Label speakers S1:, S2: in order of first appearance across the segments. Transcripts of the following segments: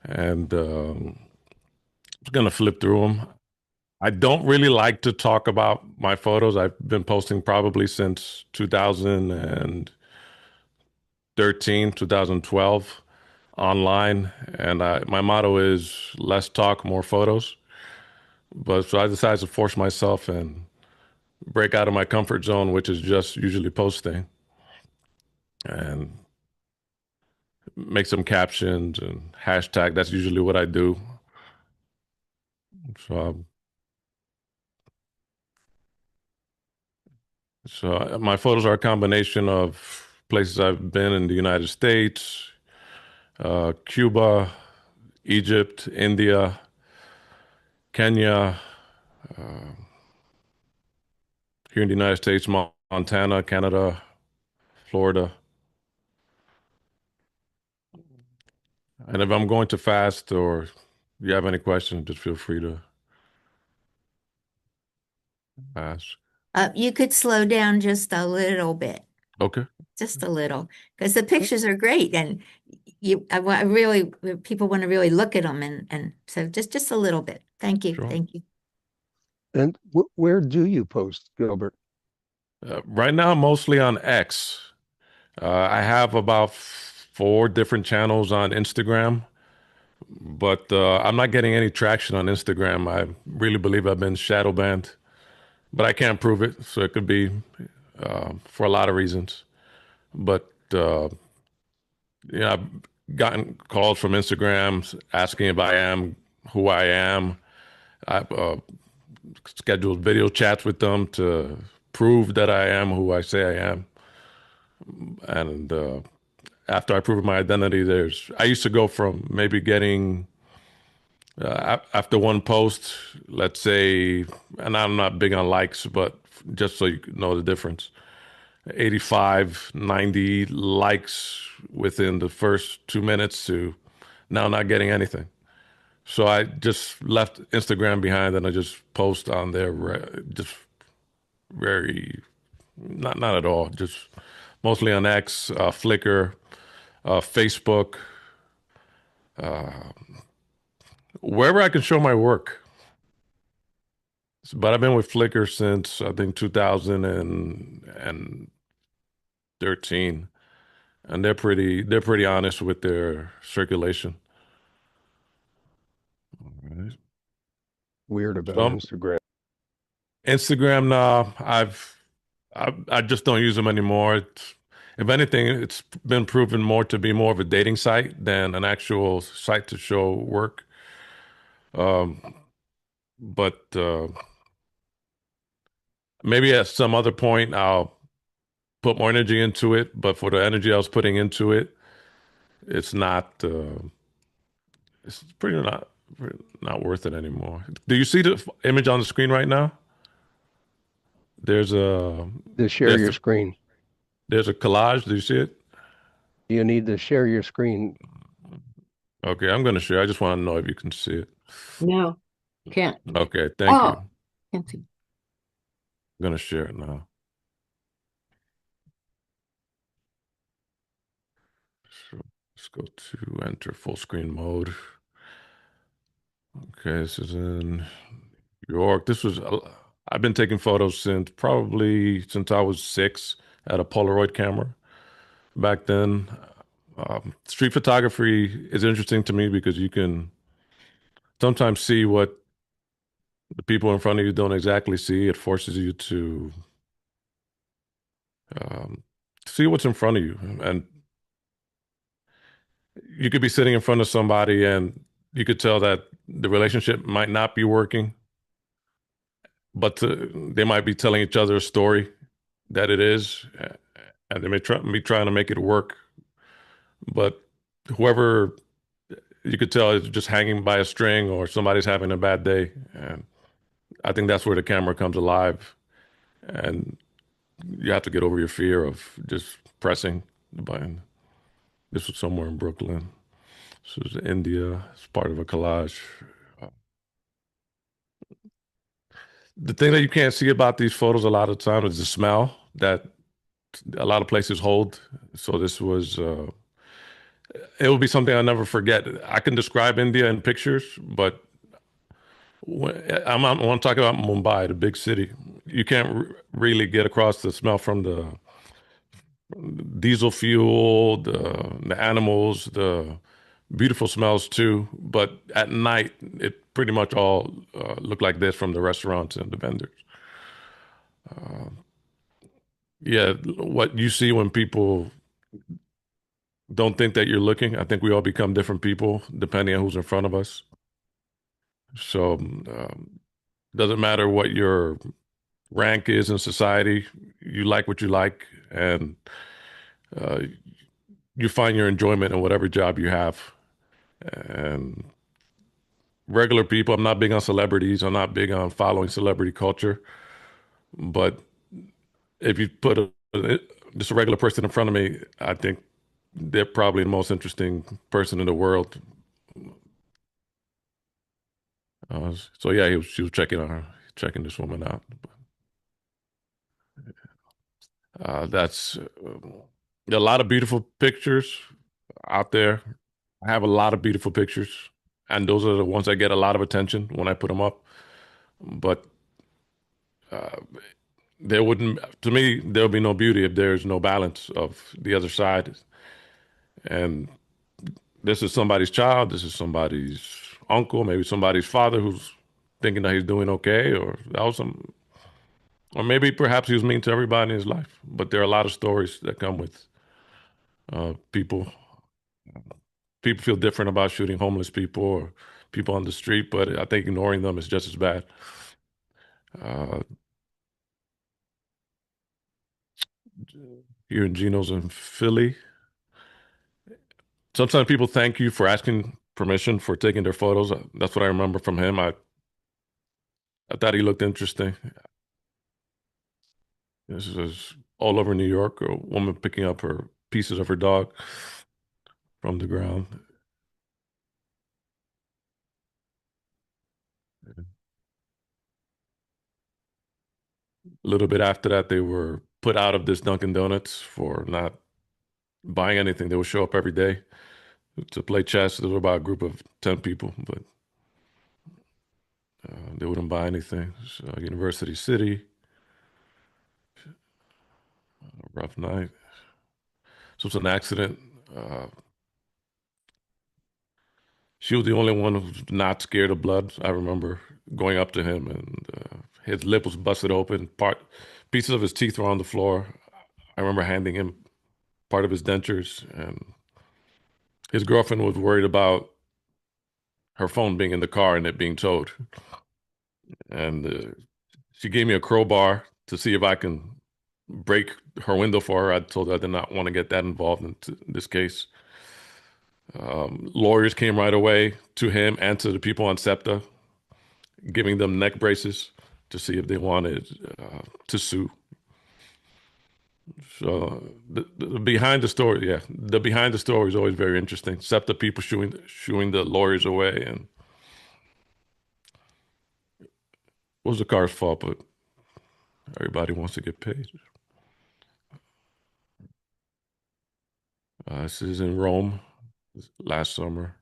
S1: and I'm gonna flip through them. I don't really like to talk about my photos. I've been posting probably since 2013, 2012 online, and my motto is less talk, more photos. But so I decided to force myself and break out of my comfort zone, which is just usually posting, and make some captions and hashtag. That's usually what I do. So, my photos are a combination of places I've been in the United States, Cuba, Egypt, India, Kenya, here in the United States, Montana, Canada, Florida. And if I'm going too fast or you have any questions, just feel free to ask.
S2: You could slow down just a little bit,
S1: Okay,
S2: just a little, because the pictures are great, and I really, people want to really look at them, and so just a little bit. Thank you,
S1: sure.
S2: thank you.
S3: And where do you post, Gilbert?
S1: Right now, mostly on X. I have about four different channels on Instagram, but I'm not getting any traction on Instagram. I really believe I've been shadow banned, but I can't prove it. So it could be for a lot of reasons. But I've gotten calls from Instagram asking if I am who I am. I've scheduled video chats with them to prove that I am who I say I am. And after I prove my identity, I used to go from maybe getting, after one post, let's say, and I'm not big on likes, but just so you know the difference, 85, 90 likes within the first 2 minutes to now not getting anything. So I just left Instagram behind and I just post on there, just very, not at all, just mostly on X, Flickr, Facebook, wherever I can show my work. But I've been with Flickr since I think 2013, and they're pretty honest with their circulation. Right.
S3: Weird about
S1: So
S3: Instagram.
S1: Instagram now, I just don't use them anymore. If anything, it's been proven more to be more of a dating site than an actual site to show work. But maybe at some other point I'll put more energy into it. But for the energy I was putting into it, it's not. It's pretty not worth it anymore. Do you see the image on the screen right now? There's a
S3: To share
S1: there's
S3: your
S1: a,
S3: screen.
S1: there's a collage. Do you see it?
S3: You need to share your screen.
S1: Okay, I'm going to share. I just want to know if you can see it.
S2: No, can't.
S1: Okay, thank you.
S2: Oh, can't see.
S1: I'm going to share it now. So let's go to enter full screen mode. Okay, this is in New York. I've been taking photos since I was 6 at a Polaroid camera. Back then, street photography is interesting to me because you can sometimes see what the people in front of you don't exactly see. It forces you to um, see what's in front of you. And you could be sitting in front of somebody and you could tell that the relationship might not be working, but they might be telling each other a story that it is, and they may be trying to make it work. But whoever you could tell is just hanging by a string or somebody's having a bad day. And I think that's where the camera comes alive. And you have to get over your fear of just pressing the button. This was somewhere in Brooklyn. This was India. It's part of a collage. The thing that you can't see about these photos a lot of times is the smell that a lot of places hold. So this was it will be something I'll never forget. I can describe India in pictures, but I want to talk about Mumbai, the big city. You can't really get across the smell from the diesel fuel, the animals, the beautiful smells too. But at night, it pretty much all looked like this from the restaurants and the vendors. Yeah, what you see when people don't think that you're looking, I think we all become different people depending on who's in front of us. So doesn't matter what your rank is in society, you like what you like, and uh, you find your enjoyment in whatever job you have. And regular people, I'm not big on celebrities. I'm not big on following celebrity culture. But if you put just a regular person in front of me, I think they're probably the most interesting person in the world. So yeah, she was checking this woman out. That's a lot of beautiful pictures out there. I have a lot of beautiful pictures, and those are the ones that get a lot of attention when I put them up. But uh, there wouldn't, to me, there'll be no beauty if there's no balance of the other side. And this is somebody's child, this is somebody's uncle, maybe somebody's father who's thinking that he's doing okay, or that was some, or maybe perhaps he was mean to everybody in his life. But there are a lot of stories that come with people. People feel different about shooting homeless people or people on the street, but I think ignoring them is just as bad. Uh, Here in Geno's in Philly, sometimes people thank you for asking permission for taking their photos. That's what I remember from him. I thought he looked interesting. This is all over New York, a woman picking up her pieces of her dog from the ground. A little bit after that, they were put out of this Dunkin' Donuts for not buying anything. They would show up every day to play chess. There was about a group of 10 people, but they wouldn't buy anything. So, University City, a rough night. So it's an accident. Uh, she was the only one who's not scared of blood. I remember going up to him and his lip was busted open. Pieces of his teeth were on the floor. I remember handing him part of his dentures, and his girlfriend was worried about her phone being in the car and it being towed. And she gave me a crowbar to see if I can break her window for her. I told her I did not want to get that involved in this case. Lawyers came right away to him and to the people on SEPTA, giving them neck braces to see if they wanted to sue. So the behind the story, yeah, the behind the story is always very interesting. SEPTA people shooing the lawyers away, and it was the car's fault, but everybody wants to get paid. This is in Rome last summer.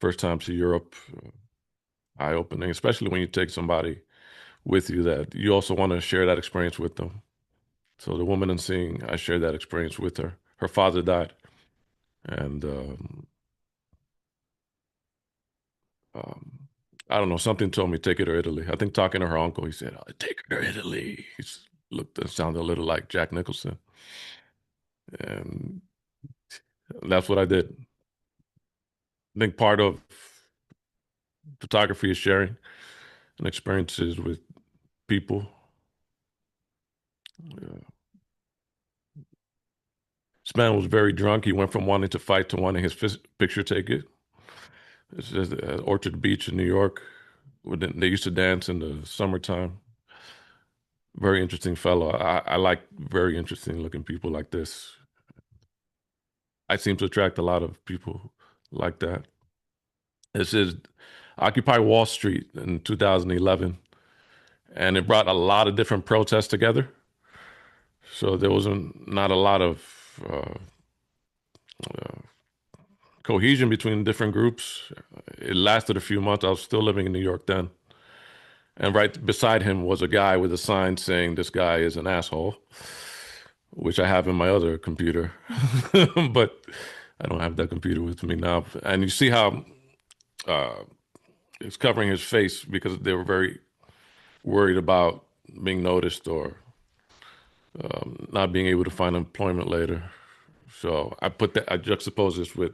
S1: First time to Europe, eye opening, especially when you take somebody with you that you also want to share that experience with them. So the woman in seeing, I shared that experience with her. Her father died, and um, I don't know. Something told me take her to Italy. I think talking to her uncle, he said, "Oh, take her to Italy." He looked and sounded a little like Jack Nicholson, and that's what I did. I think part of photography is sharing and experiences with people. This man was very drunk. He went from wanting to fight to wanting his picture taken. This is at Orchard Beach in New York. They used to dance in the summertime. Very interesting fellow. I like very interesting looking people like this. I seem to attract a lot of people like that. This is Occupy Wall Street in 2011, and it brought a lot of different protests together. So there wasn't not a lot of cohesion between different groups. It lasted a few months. I was still living in New York then. And right beside him was a guy with a sign saying, "This guy is an asshole," which I have in my other computer. But I don't have that computer with me now. And you see how uh, it's covering his face because they were very worried about being noticed or not being able to find employment later. So I juxtaposed this with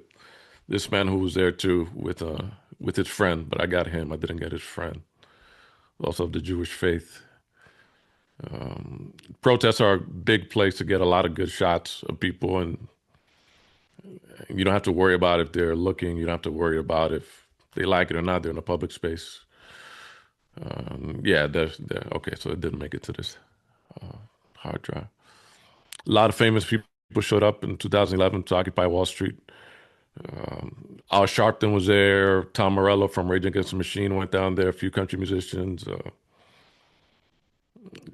S1: this man who was there too with his friend, but I got him. I didn't get his friend. Also of the Jewish faith. Protests are a big place to get a lot of good shots of people, and you don't have to worry about if they're looking. You don't have to worry about if they like it or not. They're in a public space. Yeah, okay. So it didn't make it to this hard drive. A lot of famous people showed up in 2011 to Occupy Wall Street. Al Sharpton was there. Tom Morello from Rage Against the Machine went down there. A few country musicians.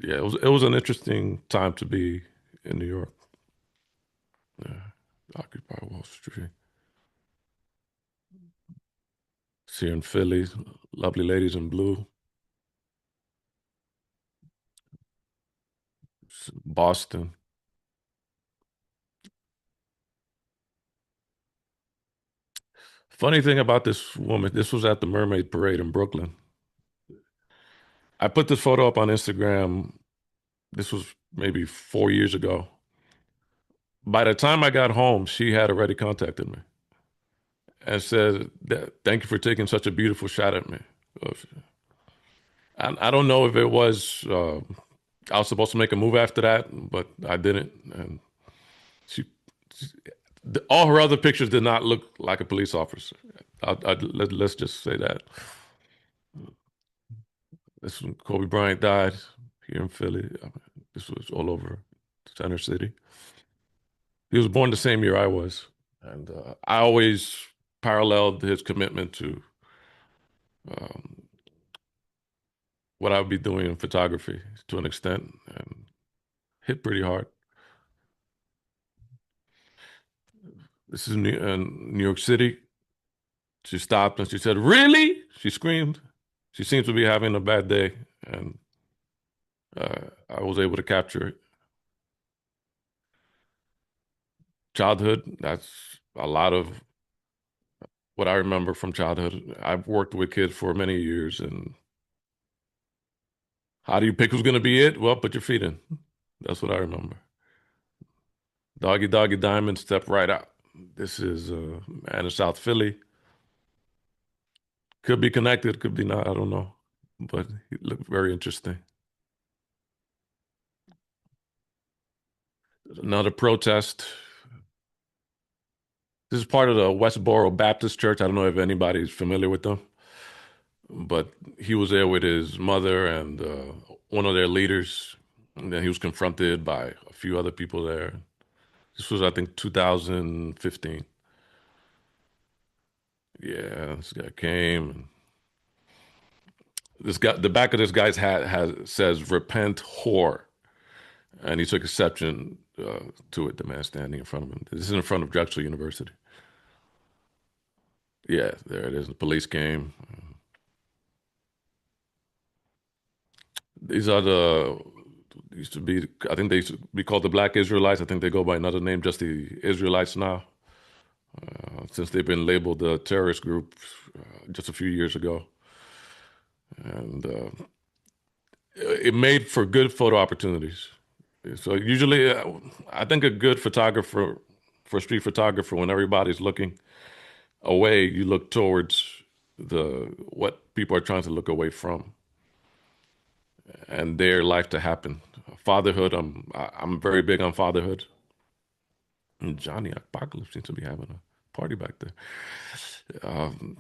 S1: Yeah, it was an interesting time to be in New York. Yeah, Occupy Wall Street. See in Philly, lovely ladies in blue. Boston. Funny thing about this woman, this was at the Mermaid Parade in Brooklyn. I put this photo up on Instagram. This was maybe 4 years ago. By the time I got home, she had already contacted me and said that thank you for taking such a beautiful shot at me. I don't know if it was I was supposed to make a move after that, but I didn't. And she, all her other pictures did not look like a police officer. Let's just say that. This when Kobe Bryant died here in Philly. This was all over Center City. He was born the same year I was, and I always paralleled his commitment to um, what I would be doing in photography to an extent, and hit pretty hard. This is New York City. She stopped and she said, "Really?" She screamed. She seems to be having a bad day, and I was able to capture it. Childhood, that's a lot of what I remember from childhood. I've worked with kids for many years, and how do you pick who's going to be it? Well, put your feet in. That's what I remember. Doggy Doggy Diamond, step right out. This is man in South Philly. Could be connected, could be not. I don't know, but it looked very interesting. Another protest. This is part of the Westboro Baptist Church. I don't know if anybody's familiar with them, but he was there with his mother and one of their leaders. And then he was confronted by a few other people there. This was, I think, 2015. Yeah, this guy came. And this guy, the back of this guy's hat says "Repent, whore," and he took exception to it. The man standing in front of him. This is in front of Drexel University. Yeah, there it is. The police came. These are the used to be. I think they used to be called the Black Israelites. I think they go by another name, just the Israelites now, since they've been labeled a terrorist group just a few years ago. And it made for good photo opportunities. So usually, I think a good photographer, for a street photographer, when everybody's looking away, you look towards the what people are trying to look away from, and their life to happen. Fatherhood. I'm very big on fatherhood. And Johnny Apocalypse seems to be having a party back there. Um,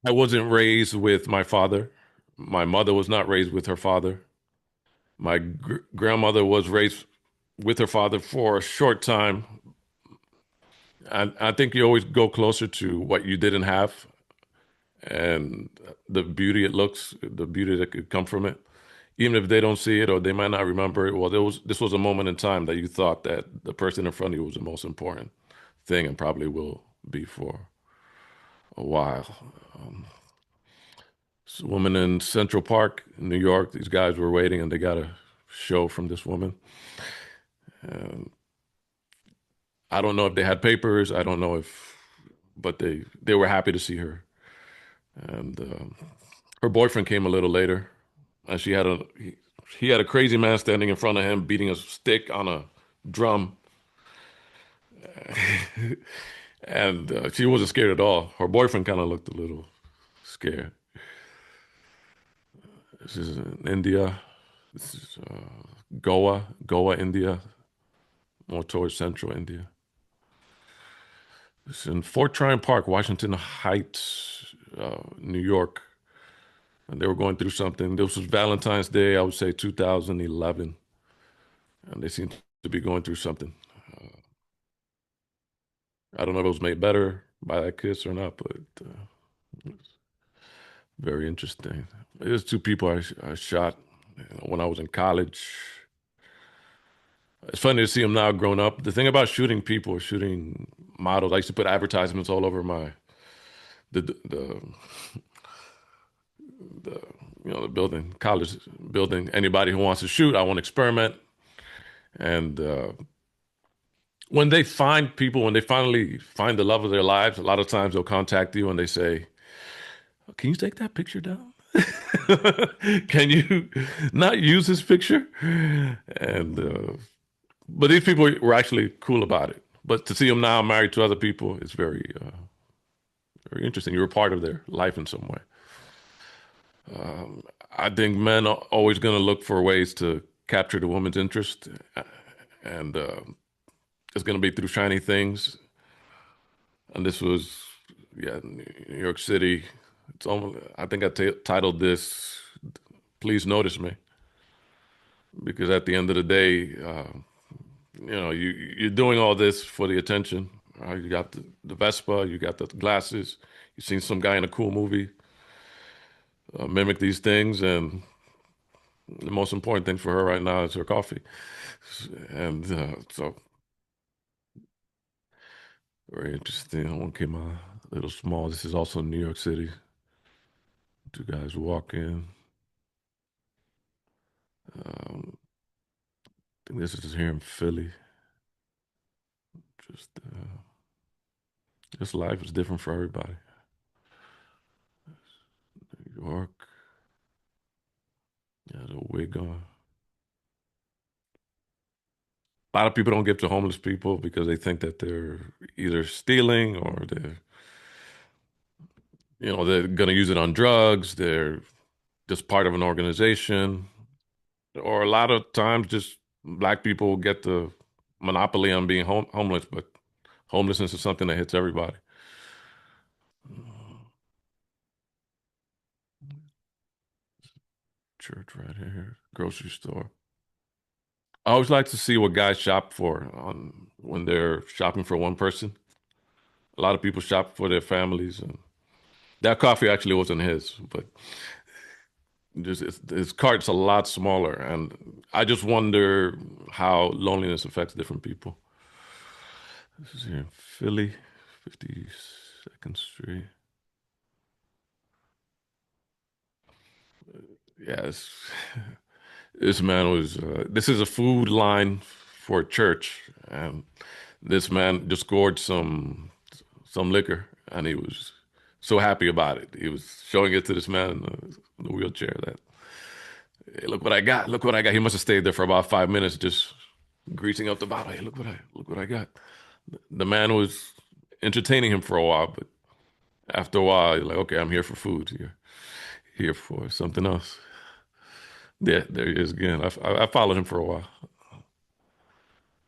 S1: I wasn't raised with my father. My mother was not raised with her father. My grandmother was raised with her father for a short time. I think you always go closer to what you didn't have and the beauty it looks, the beauty that could come from it. Even if they don't see it or they might not remember it, well, this was a moment in time that you thought that the person in front of you was the most important. thing and probably will be for a while. It's a woman in Central Park in New York. These guys were waiting and they got a show from this woman. And I don't know if they had papers. I don't know if, but they were happy to see her. And her boyfriend came a little later, and he had a crazy man standing in front of him beating a stick on a drum, and she wasn't scared at all. Her boyfriend kind of looked a little scared. This is in India. This is Goa, India, more towards central India. It's in Fort Tryon Park, Washington Heights, New York. And they were going through something. This was Valentine's Day, I would say 2011. And they seemed to be going through something. I don't know if it was made better by that kiss or not, but it's very interesting. There's two people I shot when I was in college. It's funny to see them now grown up. The thing about shooting people, shooting models, I used to put advertisements all over the the the building, college building. Anybody who wants to shoot, I want to experiment. And when they find people, when they finally find the love of their lives, a lot of times they'll contact you and they say, "Can you take that picture down? Can you not use this picture?" And but these people were actually cool about it. But to see them now married to other people, it's very interesting. You're a part of their life in some way. I think men are always going to look for ways to capture the woman's interest, and it's going to be through shiny things. And this was, yeah, New York City. It's almost, I think I titled this "Please Notice Me," because at the end of the day, you're doing all this for the attention. You got the Vespa, you got the glasses, you've seen some guy in a cool movie mimic these things, and the most important thing for her right now is her coffee. And so, very interesting. That one came out a little small. This is also New York City. Two guys walk in. I think this is here in Philly. Just, this life is different for everybody. New York. Yeah, the wig on. A lot of people don't give to homeless people because they think that they're either stealing or they're going to use it on drugs. They're just part of an organization, or a lot of times just black people get the monopoly on being homeless, but homelessness is something that hits everybody. Church right here, grocery store. I always like to see what guys shop for when they're shopping for one person. A lot of people shop for their families, and that coffee actually wasn't his, but just his cart's a lot smaller, and I just wonder how loneliness affects different people. This is here in Philly, 52nd Street. Yes, this man was. This is a food line for a church, and this man just scored some liquor, and he was so happy about it. He was showing it to this man in the wheelchair. That, "Hey, look what I got! Look what I got!" He must have stayed there for about 5 minutes, just greasing up the bottle. "Hey, look what I got!" The man was entertaining him for a while, but after a while, you're like, "Okay, I'm here for food. You're here for something else." There he is again. I followed him for a while,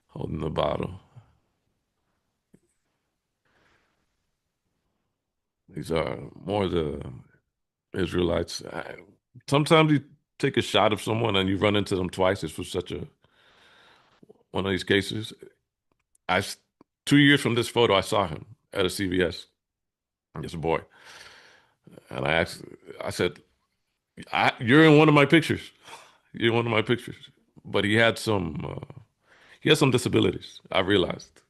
S1: holding the bottle. These are more the Israelites. Sometimes you take a shot of someone and you run into them twice. This was such a one of these cases. I 2 years from this photo, I saw him at a CVS. This boy, and I said, "You're in one of my pictures. You're in one of my pictures." But he had some disabilities. I realized.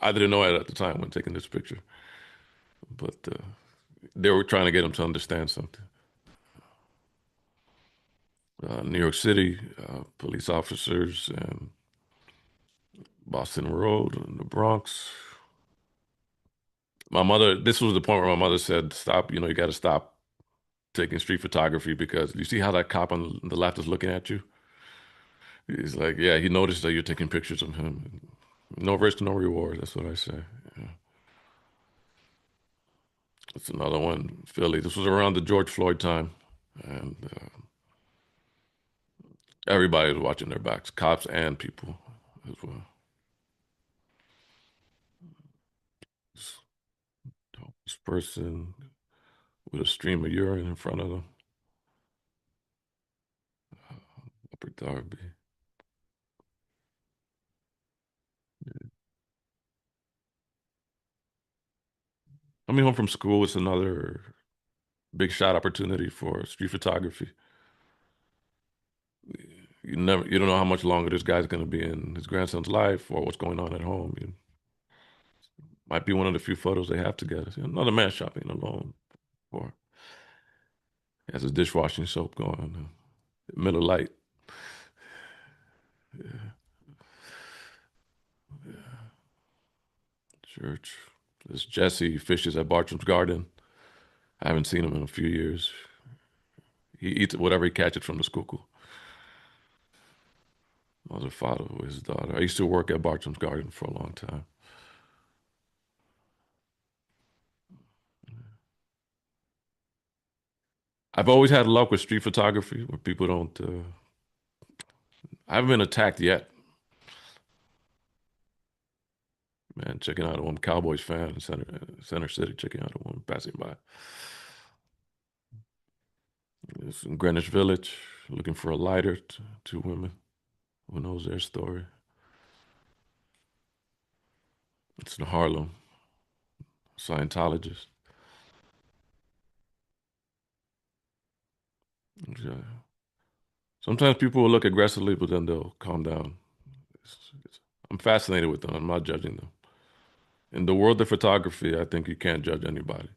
S1: I didn't know it at the time when taking this picture, but they were trying to get him to understand something. New York City, police officers, and Boston Road, and the Bronx. My mother, this was the point where my mother said, stop, you got to stop taking street photography because you see how that cop on the left is looking at you? He's like, yeah, he noticed that you're taking pictures of him. No risk, no reward. That's what I say. Yeah. It's another one, Philly. This was around the George Floyd time, and everybody was watching their backs, cops and people as well. This person with a stream of urine in front of them, Upper Darby. Coming home from school is another big shot opportunity for street photography. You don't know how much longer this guy's going to be in his grandson's life or what's going on at home. You might be one of the few photos they have together. Another man shopping alone, or he has his dishwashing soap going. Miller Lite. Yeah, yeah. Church. This Jesse fishes at Bartram's Garden. I haven't seen him in a few years. He eats whatever he catches from the schuylkill. Mother, father with his daughter. I used to work at Bartram's Garden for a long time. I've always had luck with street photography where people don't. I haven't been attacked yet. Man, checking out a woman, Cowboys fan in Center City, checking out a woman passing by. It's in Greenwich Village, looking for a lighter. Two women. Who knows their story? It's in Harlem. Scientologist. Yeah. Sometimes people will look aggressively, but then they'll calm down. I'm fascinated with them. I'm not judging them. In the world of photography, I think you can't judge anybody.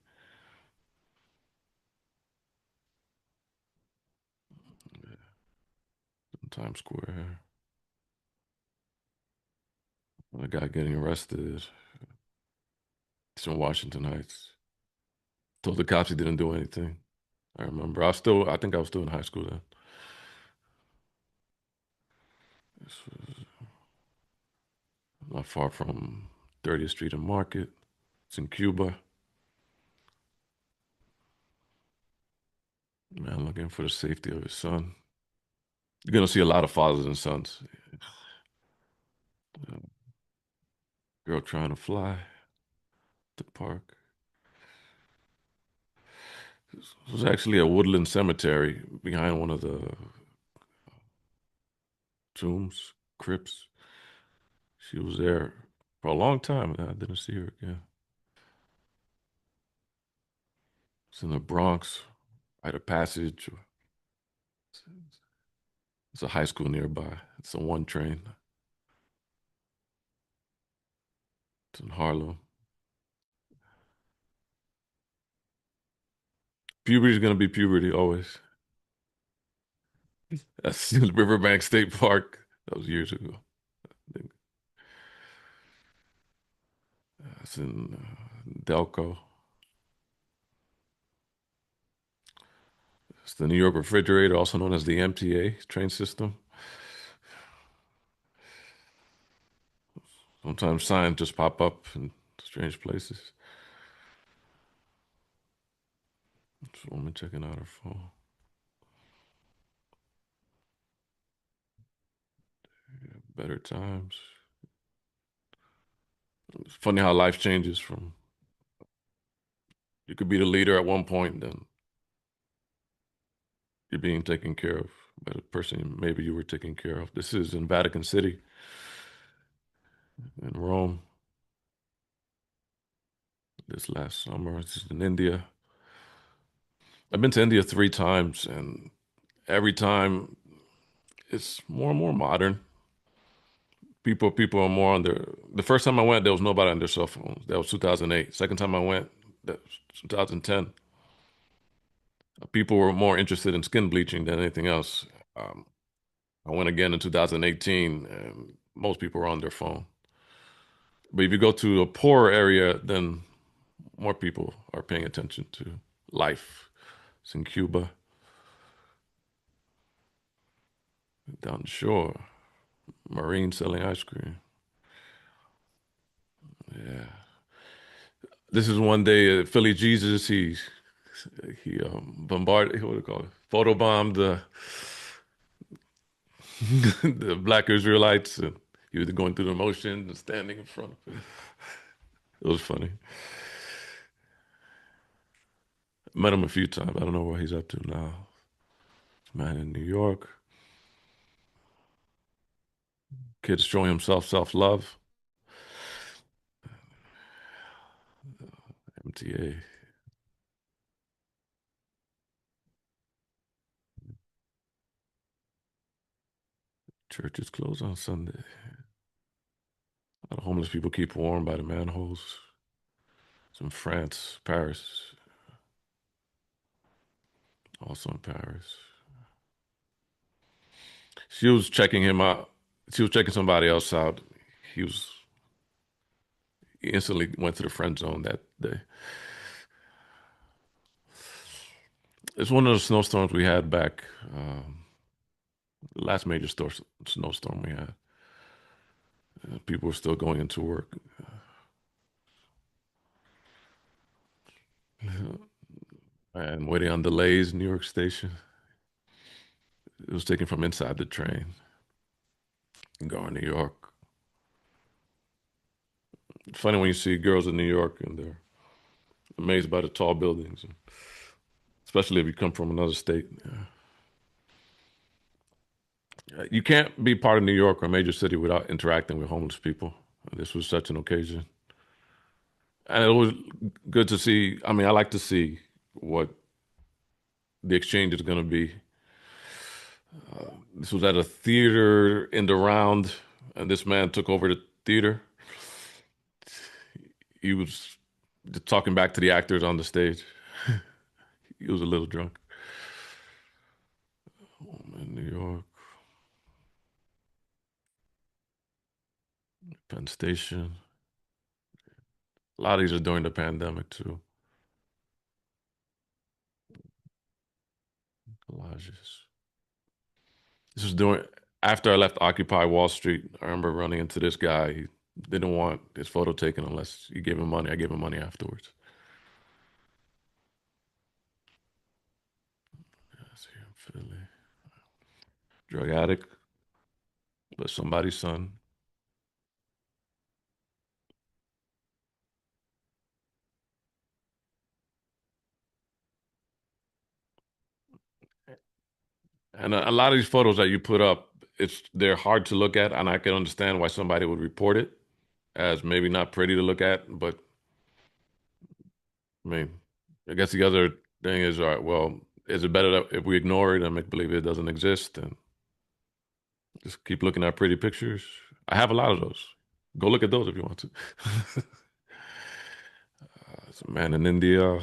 S1: In Times Square, a guy getting arrested. It's in Washington Heights. Told the cops he didn't do anything. I remember. I think I was still in high school then. This was not far from 30th Street and Market. It's in Cuba. Man looking for the safety of his son. You're gonna see a lot of fathers and sons. Girl trying to fly at the park. This was actually a woodland cemetery behind one of the tombs, crypts. She was there for a long time, and I didn't see her again. It's in the Bronx, Rite of Passage. It's a high school nearby. It's a one train. It's in Harlem. Puberty's gonna be puberty always. That's in Riverbank State Park. That was years ago. I think that's in Delco. It's the New York refrigerator, also known as the MTA train system. Sometimes signs just pop up in strange places. This woman checking out her phone. Better times. It's funny how life changes from you could be the leader at one point, then you're being taken care of by the person maybe you were taking care of. This is in Vatican City, in Rome, this last summer. This is in India. I've been to India 3 times, and every time it's more and more modern. People are more on their. The first time I went, there was nobody on their cell phones. That was 2008. Second time I went, that was 2010. People were more interested in skin bleaching than anything else. Um, I went again in 2018, and most people were on their phone. But if you go to a poorer area, then more people are paying attention to life. It's in Cuba, down the shore, Marine selling ice cream. Yeah. This is one day, Philly Jesus, he bombarded, what do you call it? Photobombed the black Israelites, and he was going through the motion and standing in front of it. It was funny. Met him a few times. I don't know what he's up to now. Man in New York. Kid showing himself self-love. MTA. Church is closed on Sunday. A lot of homeless people keep warm by the manholes. It's in France, Paris. Also in Paris. She was checking him out. She was checking somebody else out. He was he instantly went to the friend zone that day. It's one of the snowstorms we had back, the last major snowstorm we had. People were still going into work. And waiting on delays, New York Station. It was taken from inside the train, going to New York. It's funny when you see girls in New York and they're amazed by the tall buildings, especially if you come from another state. You can't be part of New York or a major city without interacting with homeless people. This was such an occasion. And it was good to see. I mean, I like to see what the exchange is going to be. This was at a theater in the round, and this man took over the theater. He was talking back to the actors on the stage. He was a little drunk. Oh, man, New York, Penn Station. A lot of these are during the pandemic too. Collages. This was during after I left Occupy Wall Street. I remember running into this guy. He didn't want his photo taken unless you gave him money. I gave him money afterwards. That's here in Philly. Drug addict, but somebody's son. And a lot of these photos that you put up, they're hard to look at, and I can understand why somebody would report it as maybe not pretty to look at. But I mean, I guess the other thing is, all right, well, is it better that if we ignore it and make believe it doesn't exist and just keep looking at pretty pictures? I have a lot of those. Go look at those if you want to. It's a man in India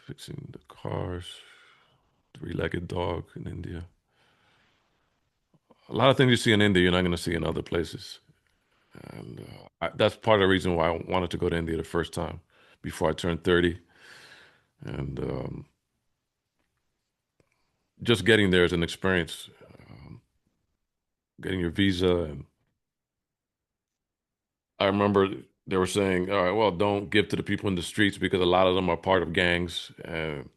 S1: fixing the cars, three-legged dog in India. A lot of things you see in India, you're not going to see in other places. And that's part of the reason why I wanted to go to India the first time before I turned 30. And just getting there is an experience. Getting your visa. And I remember they were saying, all right, well, don't give to the people in the streets because a lot of them are part of gangs. And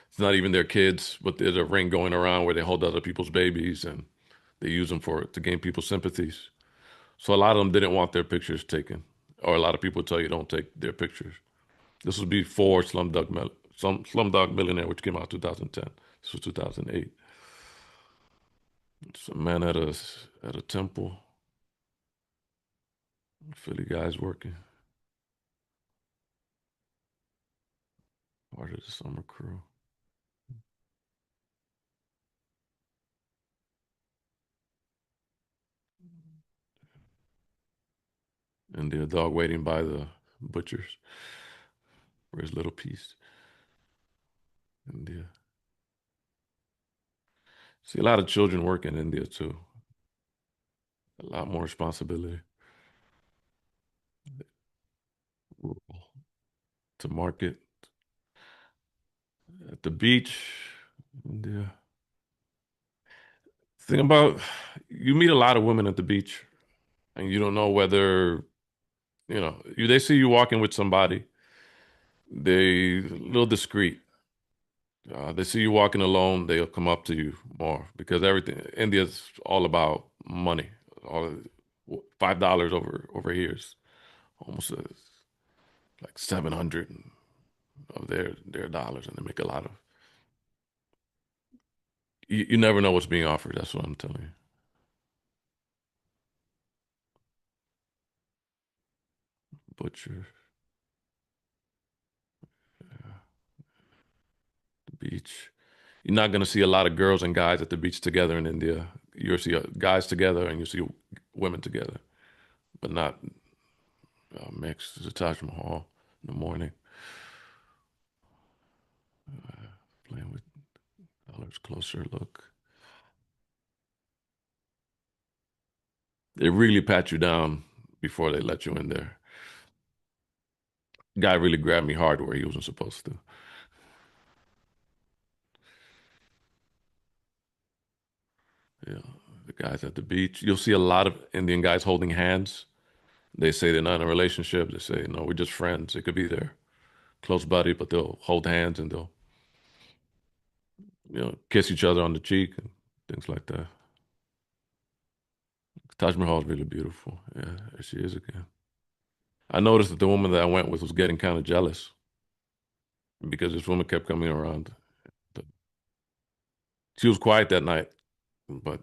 S1: it's not even their kids, but there's a ring going around where they hold other people's babies and they use them to gain people's sympathies. So a lot of them didn't want their pictures taken. Or a lot of people tell you don't take their pictures. This was before Slumdog Millionaire, which came out in 2010. This was 2008. It's a man at a temple. Philly guys working. Part of the summer crew. and the dog waiting by the butchers for his little piece. India. See a lot of children work in India too. A lot more responsibility. Rural to market at the beach. India. Thing about you meet a lot of women at the beach, and you don't know whether they see you walking with somebody. They a little discreet. They see you walking alone, they'll come up to you more because everything India's all about money. All $5 over here is almost like 700 of their dollars, and they make a lot of. You never know what's being offered. That's what I'm telling you. Butcher, the beach. You're not gonna see a lot of girls and guys at the beach together in India. You'll see guys together and you see women together, but not mixed. There's a Taj Mahal in the morning. Playing with colors, closer look. They really pat you down before they let you in there. Guy really grabbed me hard where he wasn't supposed to. Yeah, the guys at the beach. You'll see a lot of Indian guys holding hands. They say they're not in a relationship. They say, no, we're just friends. It could be their close buddy, but they'll hold hands and they'll, kiss each other on the cheek and things like that. Taj Mahal is really beautiful. Yeah, there she is again. I noticed that the woman that I went with was getting kind of jealous because this woman kept coming around. She was quiet that night, but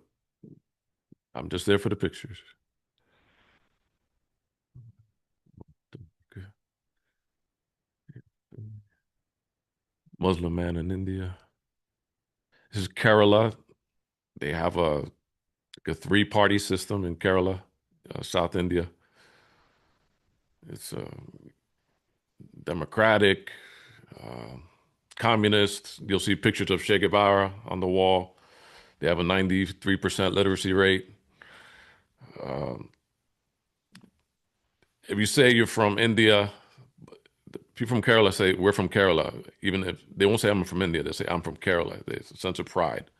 S1: I'm just there for the pictures. Muslim man in India. This is Kerala. They have a three-party system in Kerala, South India. It's democratic, uh, communist. You'll see pictures of Che Guevara on the wall. They have a 93% literacy rate. Um, if you say you're from India, people from Kerala say we're from Kerala. Even if they won't say I'm from India, they say I'm from Kerala. There's a sense of pride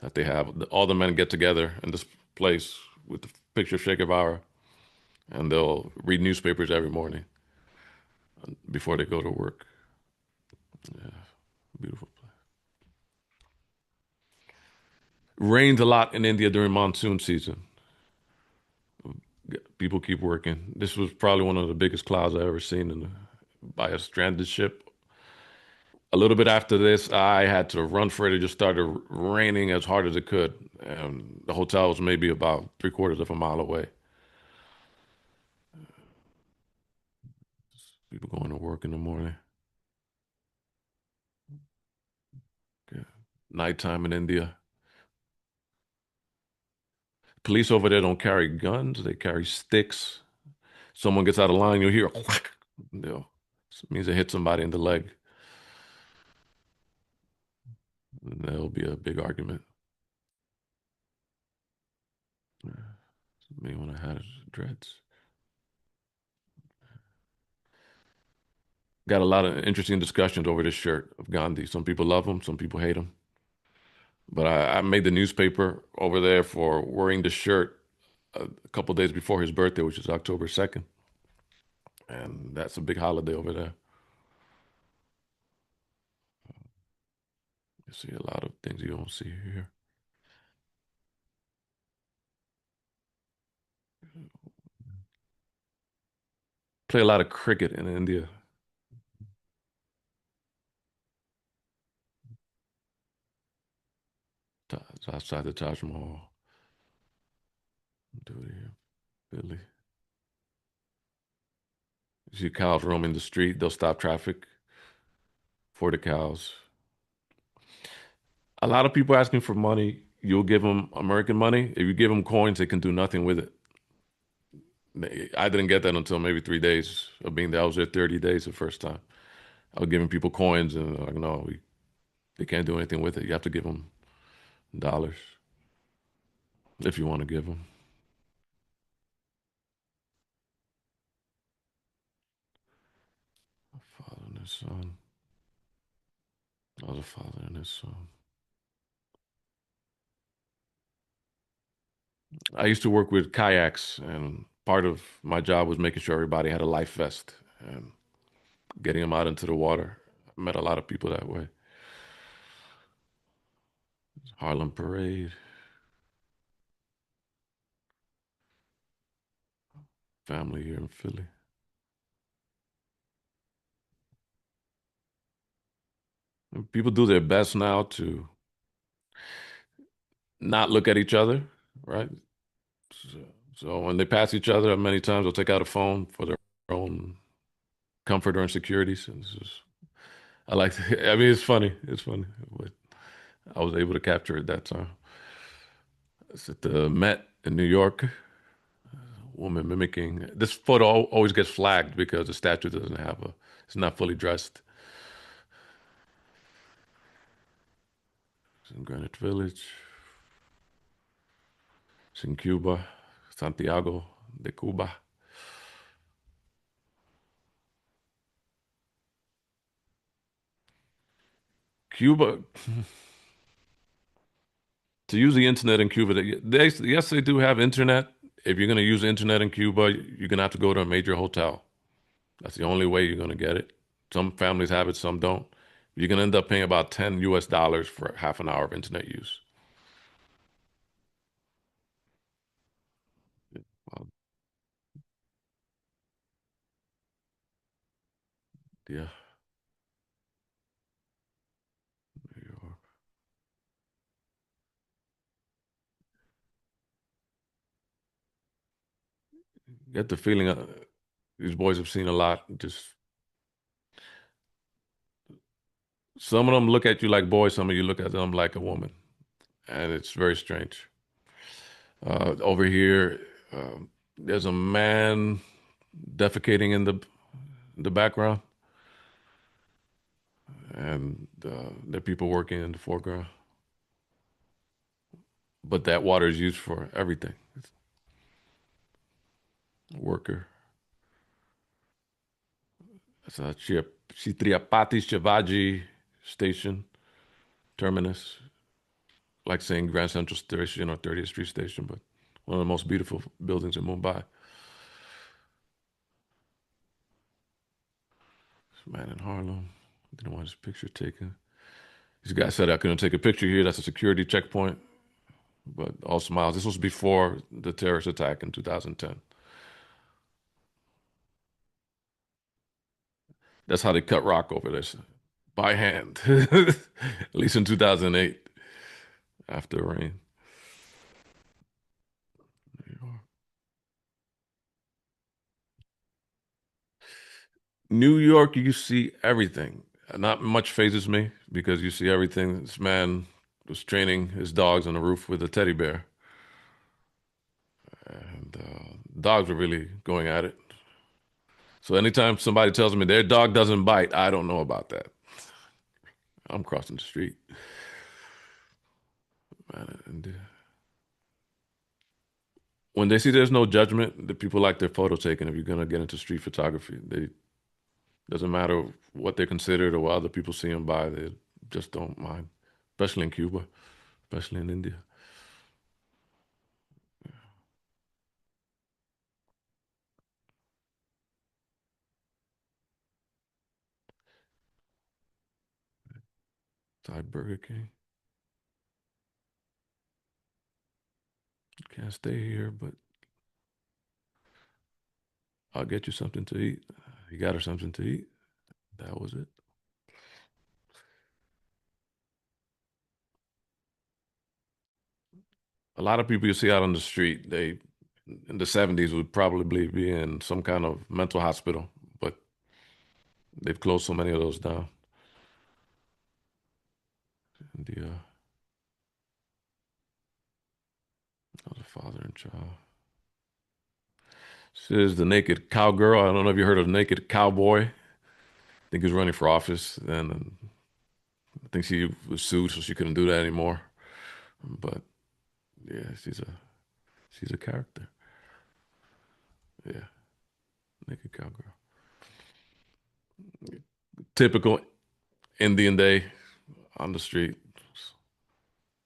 S1: that they have. All the men get together in this place with the picture of Che Guevara, and they'll read newspapers every morning before they go to work. Yeah, beautiful place. Rains a lot in India during monsoon season. People keep working. This was probably one of the biggest clouds I ever seen by a stranded ship. A little bit after this, I had to run for it. It just started raining as hard as it could. And the hotel was maybe about three-quarters of a mile away. People going to work in the morning. Yeah. Nighttime in India. Police over there don't carry guns. They carry sticks. Someone gets out of line, you'll hear a whack. It means they hit somebody in the leg. And there'll be a big argument. Yeah. Me when I had dreads. Got a lot of interesting discussions over this shirt of Gandhi. Some people love him, some people hate him. But I made the newspaper over there for wearing the shirt a couple days before his birthday, which is October 2nd. And that's a big holiday over there. You see a lot of things you don't see here. Play a lot of cricket in India. It's outside the Taj Mahal. Do it here, Billy. You see cows roaming the street. They'll stop traffic for the cows. A lot of people asking for money. You'll give them American money. If you give them coins, they can do nothing with it. I didn't get that until maybe 3 days of being there. I was there 30 days the first time. I was giving people coins and they're like, no, they can't do anything with it. You have to give them dollars if you want to give them. A father and his son. I was a father and his son. I used to work with kayaks, and part of my job was making sure everybody had a life vest and getting them out into the water. I met a lot of people that way. Harlem Parade, family here in Philly. And people do their best now to not look at each other, right? So, so when they pass each other, many times they'll take out a phone for their own comfort or insecurities. And I like, I mean, it's funny. It's funny, but I was able to capture it that time. It's at the Met in New York. Woman mimicking. This photo always gets flagged because the statue doesn't have it's not fully dressed. It's in Greenwich Village. It's in Cuba, Santiago de Cuba. Cuba, to use the internet in Cuba, yes, they do have internet. If you're going to use the internet in Cuba, you're going to have to go to a major hotel. That's the only way you're going to get it. Some families have it, some don't. You're going to end up paying about 10 US dollars for half an hour of internet use. Well, yeah, New York. Get the feeling these boys have seen a lot. Just some of them look at you like boys, some of you look at them like a woman, and it's very strange. Over here, there's a man defecating in the background, and there are people working in the foreground. But that water is used for everything. It's a worker. It's a Chhatrapati Shivaji station, terminus, like saying Grand Central Station or 30th Street Station, but one of the most beautiful buildings in Mumbai. This man in Harlem didn't want his picture taken. This guy said I couldn't take a picture here. That's a security checkpoint. But all smiles. This was before the terrorist attack in 2010. That's how they cut rock over this by hand, at least in 2008 after rain. New York, you see everything. Not much phases me because you see everything. This man was training his dogs on the roof with a teddy bear, and dogs were really going at it. So anytime somebody tells me their dog doesn't bite, I don't know about that. I'm crossing the street, man, and when they see there's no judgment, the people like their photo taken. If you're gonna get into street photography, they doesn't matter what they're considered or what other people see them by, they just don't mind. Especially in Cuba, especially in India. Thai Burger King. Can't stay here, but I'll get you something to eat. He got her something to eat. That was it. A lot of people you see out on the street, they in the 70s would probably be in some kind of mental hospital, but they've closed so many of those down. India, was a father and child. This is the naked cowgirl. I don't know if you heard of the naked cowboy. I think he was running for office, and I think she was sued, so she couldn't do that anymore. But yeah, she's a character. Yeah, naked cowgirl. Typical Indian day on the street.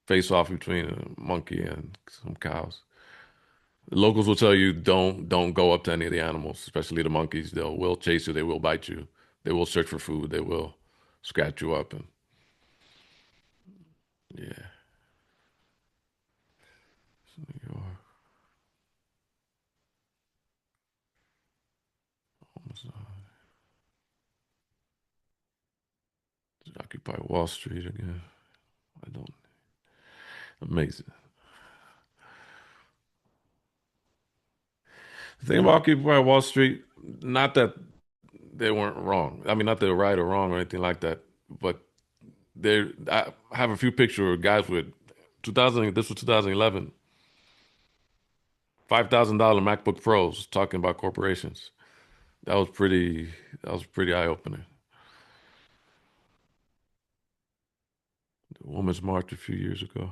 S1: Face off between a monkey and some cows. The locals will tell you don't go up to any of the animals, especially the monkeys. They will chase you. They will bite you. They will search for food. They will scratch you up and yeah. New York, Occupy Wall Street again. I don't. Amazing. The thing about Occupy Wall Street, not that they weren't wrong. I mean, not that they're right or wrong or anything like that, but I have a few pictures of guys with 2000. This was 2011. $5,000 MacBook Pros talking about corporations. That was pretty. That was pretty eye-opening. The Women's March a few years ago.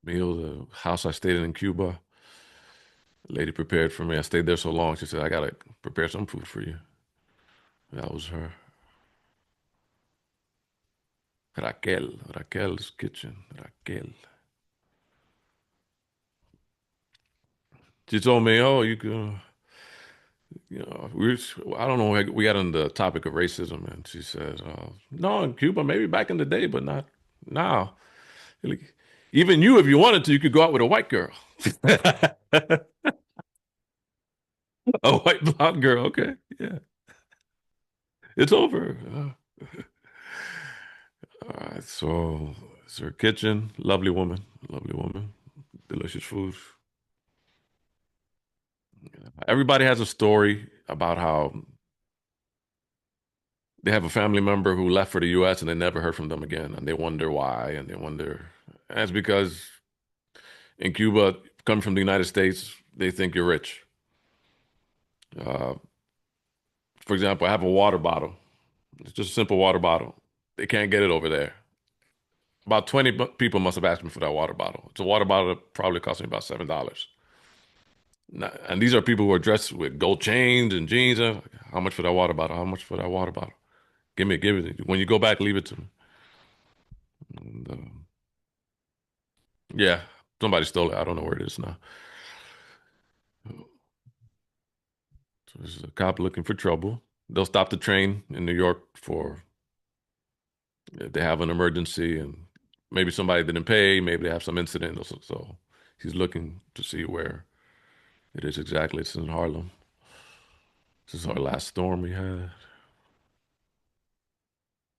S1: Meal, the house I stayed in Cuba. A lady prepared for me. I stayed there so long. She said, "I gotta prepare some food for you." That was her. Raquel's kitchen. Raquel. She told me, "Oh, you can." I don't know. We got on the topic of racism, and she said, "No, in Cuba, maybe back in the day, but not now. Like, even you, if you wanted to, you could go out with a white girl, a white blonde girl. Okay, yeah, it's over." All right, so it's her kitchen. Lovely woman, delicious food. Everybody has a story about how they have a family member who left for the U.S. and they never heard from them again, and they wonder why, and they wonder. And it's because in Cuba, coming from the United States, they think you're rich. Uh, for example, I have a water bottle. It's just a simple water bottle. They can't get it over there. About 20 people must have asked me for that water bottle. It's a water bottle that probably cost me about $7. And these are people who are dressed with gold chains and jeans. How much for that water bottle? How much for that water bottle? Give it. When you go back, leave it to me. And, yeah, somebody stole it. I don't know where it is now. So there's a cop looking for trouble. They'll stop the train in New York for if they have an emergency and maybe somebody didn't pay, maybe they have some incident. So he's looking to see where it is exactly. It's in Harlem. This is our last storm we had.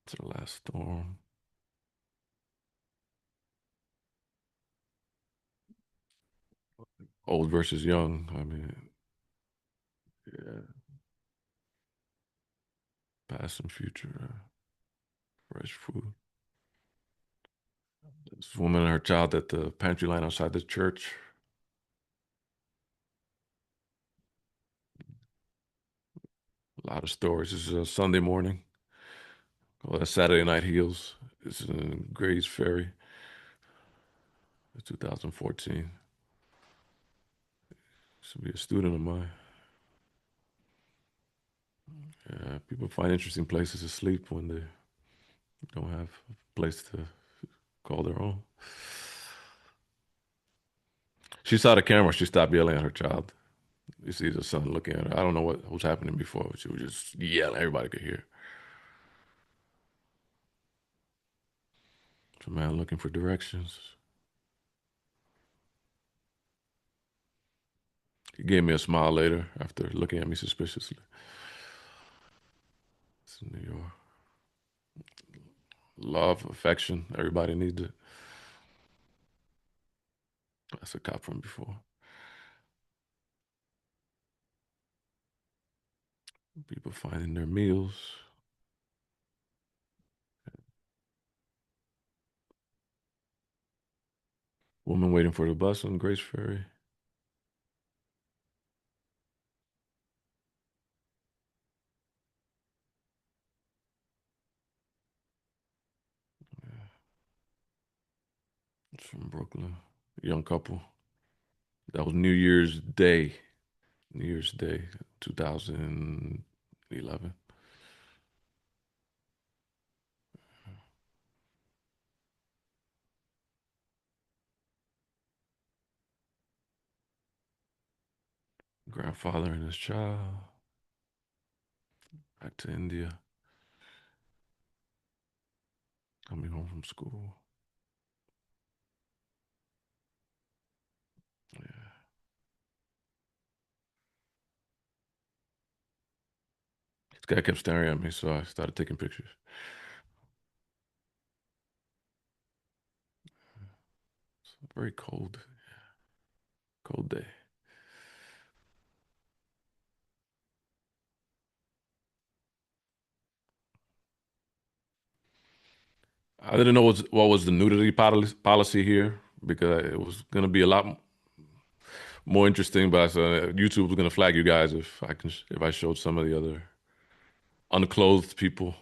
S1: It's our last storm. Old versus young. I mean, yeah, past and future. Fresh food. This woman and her child at the pantry line outside the church. A lot of stories. This is a Sunday morning. Well, that's Saturday Night Heels. This is in Gray's Ferry, 2014. This will be a student of mine. Yeah, people find interesting places to sleep when they don't have a place to call their own. She saw the camera. She stopped yelling at her child. You see the son looking at her. I don't know what was happening before, but she was just yelling. Everybody could hear. It's a man looking for directions. He gave me a smile later after looking at me suspiciously. It's in New York. Love, affection. Everybody needs it. That's a cop from before. People finding their meals. Woman waiting for the bus on Grace Ferry. from Brooklyn. Young couple. That was New Year's Day. New Year's Day, 2011. Grandfather and his child. Back to India. Coming home from school. Yeah. This guy kept staring at me, so I started taking pictures. It's a very cold, cold day. I didn't know what was the nudity policy here because it was going to be a lot more interesting. But I said YouTube was going to flag you guys if I showed some of the other unclothed people.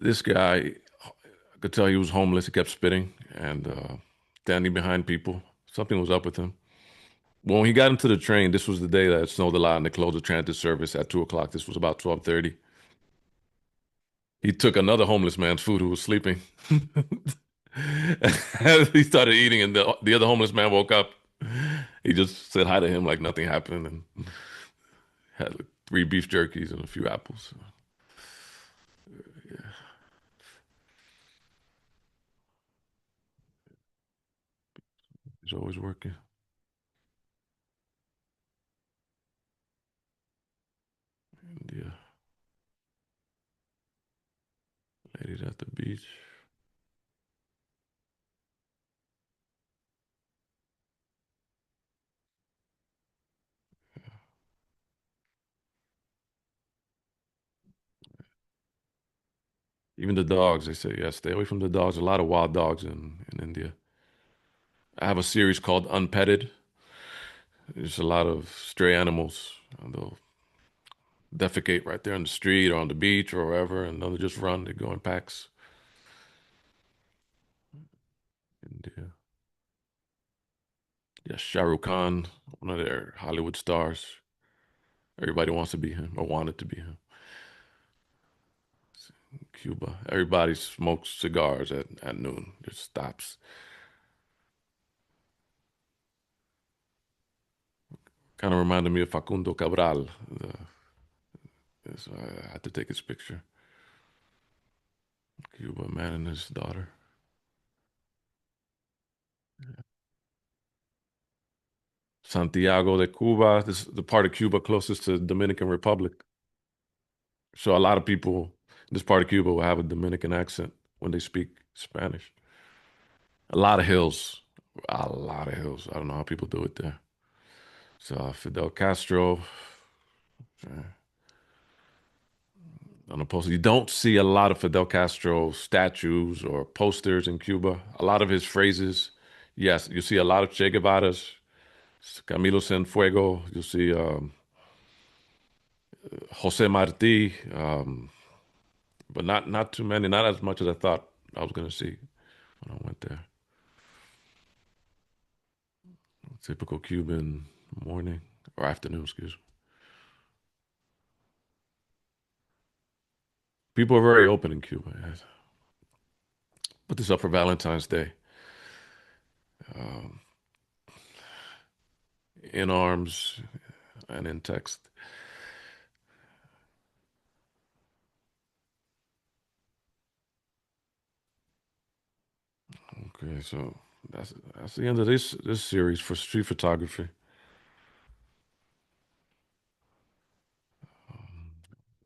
S1: This guy, I could tell he was homeless. He kept spitting and standing behind people. Something was up with him. When he got into the train, this was the day that it snowed a lot and they closed the transit service at 2 o'clock. This was about 12:30. He took another homeless man's food who was sleeping. He started eating, and the other homeless man woke up. He just said hi to him like nothing happened, and had like 3 beef jerkies and a few apples. Yeah, he's always working. India, ladies at the beach. Even the dogs, they say, yeah, stay away from the dogs. A lot of wild dogs in India. I have a series called Unpetted. There's a lot of stray animals. And they'll defecate right there on the street or on the beach or wherever, and they'll just run. They go in packs. India. Yeah, Shah Rukh Khan, one of their Hollywood stars. Everybody wants to be him or wanted to be him. Cuba. Everybody smokes cigars at noon. Just stops. Kind of reminded me of Facundo Cabral. So I had to take his picture. Cuba, man and his daughter. Santiago de Cuba. This is the part of Cuba closest to the Dominican Republic. So a lot of people in this part of Cuba will have a Dominican accent when they speak Spanish. A lot of hills. A lot of hills. I don't know how people do it there. So Fidel Castro. On the poster, you don't see a lot of Fidel Castro statues or posters in Cuba. A lot of his phrases, yes, you see a lot of Che Guevara's, Camilo Cienfuego. You see Jose Marti, but not too many, not as much as I thought I was going to see when I went there. Typical Cuban morning or afternoon, excuse me. People are very open in Cuba. Yes. Put this up for Valentine's Day. Um, in arms and in text. Okay, so that's the end of this series for street photography.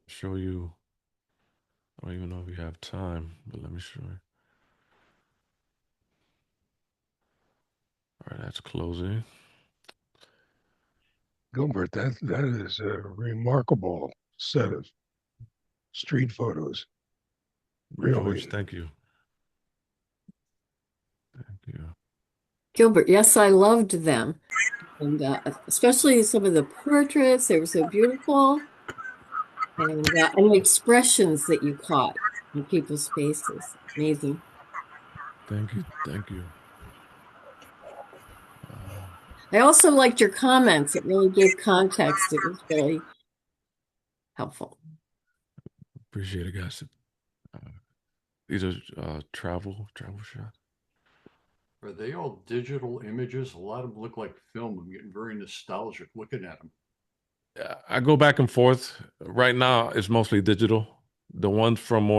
S1: Show you. I don't even know if we have time, but let me show you. All right, that's closing.
S3: Gilbert, that is a remarkable set of street photos.
S1: George,
S3: Really.
S1: thank you. Thank you.
S4: Gilbert, yes, I loved them. And especially some of the portraits, they were so beautiful. And the expressions that you caught in people's faces. Amazing.
S1: Thank you. Thank you.
S4: I also liked your comments. It really gave context. It was really helpful.
S1: Appreciate it, guys. These are travel shots.
S5: Are they all digital images? A lot of them look like film. I'm getting very nostalgic looking at them.
S1: I go back and forth. Right now, it's mostly digital. The ones from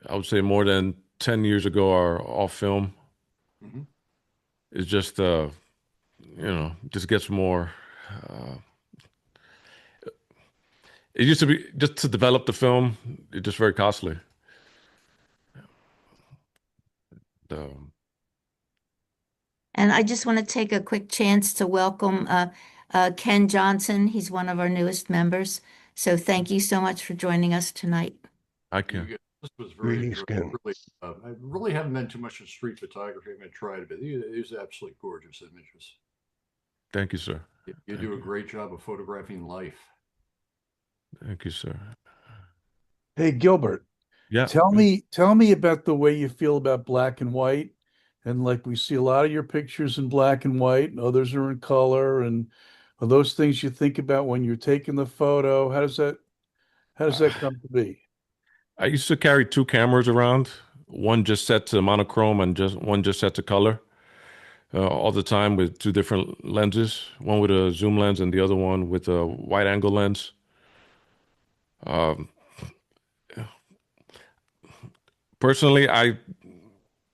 S1: I would say more than 10 years ago are all film.
S5: Mm-hmm.
S1: It's just, just gets more. Uh, it used to be just to develop the film, it's just very costly. Um,
S2: And I just want to take a quick chance to welcome Ken Johnson. He's one of our newest members. So thank you so much for joining us tonight.
S1: I can.
S5: This was very
S3: Greetings, Ken.
S5: really, I really haven't been too much in street photography. I'm going to try it, but these are absolutely gorgeous images.
S1: Thank you, sir.
S5: You do a great job of photographing life.
S1: Thank you, sir.
S6: Hey, Gilbert,
S1: Yeah.
S6: tell me about the way you feel about black and white. And like we see a lot of your pictures in black and white, and others are in color. And are those things you think about when you're taking the photo? How does that come to be?
S1: I used to carry two cameras around, one just set to monochrome and just one just set to color, all the time with two different lenses, one with a zoom lens and the other one with a wide angle lens. Um, Personally,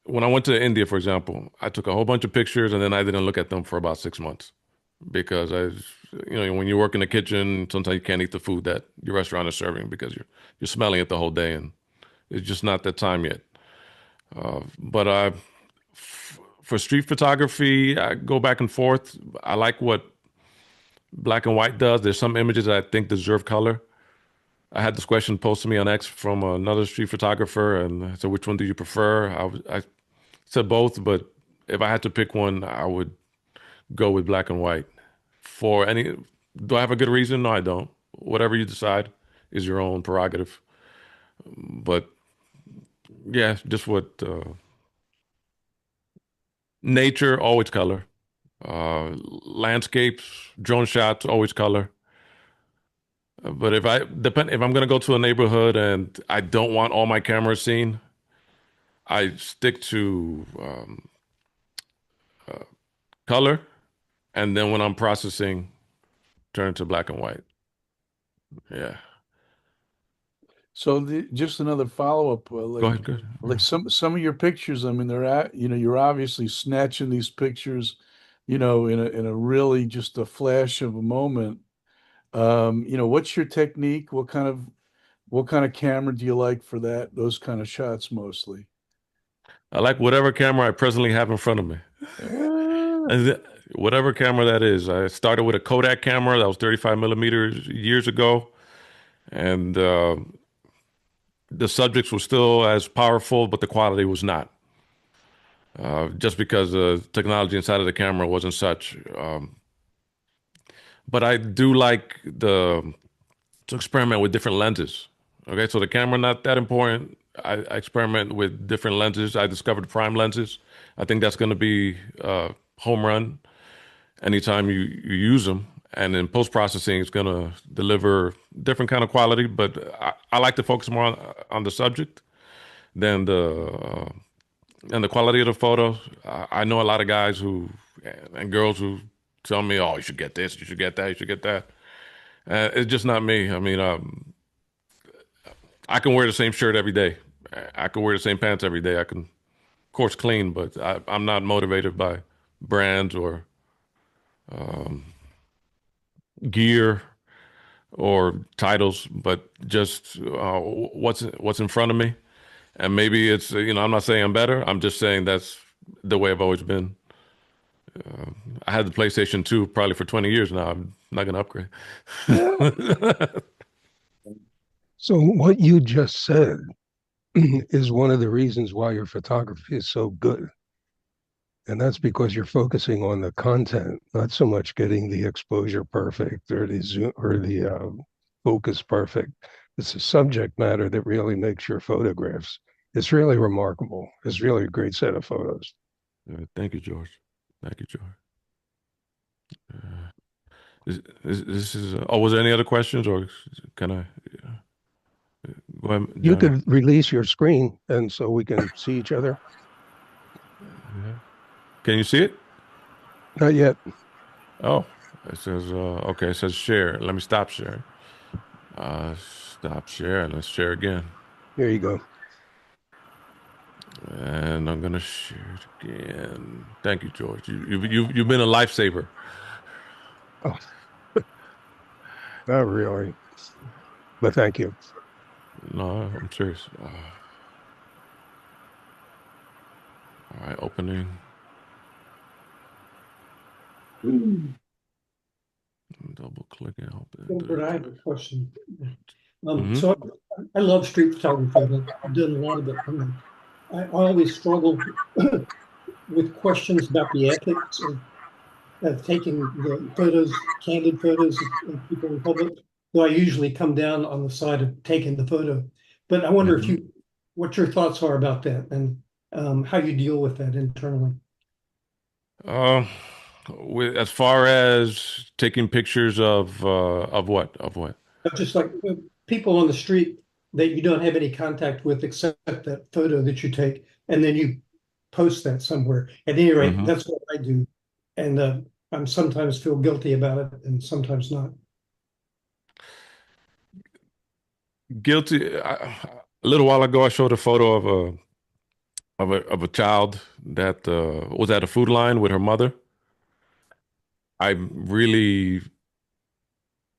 S1: when I went to India, for example, I took a whole bunch of pictures and then I didn't look at them for about 6 months because when you work in the kitchen, sometimes you can't eat the food that your restaurant is serving because you're smelling it the whole day and it's just not that time yet. But for street photography, I go back and forth. I like what black and white does. There's some images that I think deserve color. I had this question posed to me on X from another street photographer, and I said, "Which one do you prefer?" I said both, but if I had to pick one, I would go with black and white. Do I have a good reason? No, I don't. Whatever you decide is your own prerogative. But yeah, just what nature, always color. Landscapes, drone shots, always color. But if I'm gonna go to a neighborhood and I don't want all my cameras seen, I stick to color, and then when I'm processing, turn to black and white. Yeah.
S6: So just another follow-up,
S1: Go ahead. Good.
S6: like some of your pictures, I mean, you're obviously snatching these pictures, in a really just a flash of a moment. What's your technique? What kind of camera do you like for those kind of shots mostly?
S1: I like whatever camera I presently have in front of me. Whatever camera that is. I started with a Kodak camera that was 35 millimeters years ago, and the subjects were still as powerful, but the quality was not. Just because the technology inside of the camera wasn't such. But I do like to experiment with different lenses. Okay, so the camera not that important. I experiment with different lenses. I discovered prime lenses. I think that's going to be home run anytime you use them. And in post processing, it's going to deliver different kind of quality. But I like to focus more on the subject than the quality of the photos. I know a lot of guys and girls who tell me, "Oh, you should get this, you should get that, you should get that." It's just not me. I mean, I can wear the same shirt every day. I can wear the same pants every day. I can, of course, clean, but I'm not motivated by brands or gear or titles, but just what's in front of me. And maybe it's, I'm not saying I'm better. I'm just saying that's the way I've always been. I had the PlayStation 2 probably for 20 years now. I'm not going to upgrade.
S3: So what you just said is one of the reasons why your photography is so good. And that's because you're focusing on the content, not so much getting the exposure perfect or the zoom or the focus perfect. It's the subject matter that really makes your photographs. It's really remarkable. It's really a great set of photos.
S1: Thank you, George. Thank you, George. This is. Oh, was there any other questions, or can I go ahead,
S3: You
S1: John?
S3: could release your screen and so we can see each other.
S1: Yeah. Can you see it?
S3: Not yet.
S1: Oh, it says. Okay, it says share. Let me stop sharing. Stop sharing. Let's share again.
S3: Here you go.
S1: And I'm gonna share it again. Thank you, George. You've been a lifesaver.
S3: Oh, not really, but thank you.
S1: No, I'm serious. All right, opening. Double clicking.
S7: Gilbert, I have a question.
S1: Mhm.
S7: So I love street photography. I've done a lot of it. I always struggle with questions about the ethics of taking the photos, candid photos of people in public. So I usually come down on the side of taking the photo. But I wonder if
S1: Mhm.
S7: what your thoughts are about that and how you deal with that internally.
S1: Um, as far as taking pictures of what? Of what?
S7: But just like people on the street that you don't have any contact with except that photo that you take, and then you post that somewhere. At any rate,
S1: Hmm.
S7: that's what I do. And I'm sometimes feel guilty about it and sometimes not.
S1: Guilty. A little while ago, I showed a photo of a child that was at a food line with her mother. I really,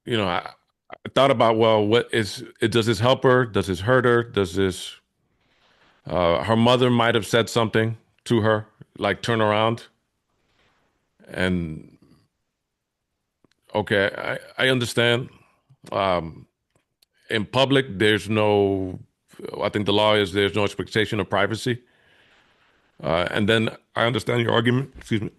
S1: I thought about, well, does this help her? Does this hurt her? Her mother might have said something to her, like turn around. And okay, I understand. Um, in public, I think the law is there's no expectation of privacy. And then I understand your argument, excuse me,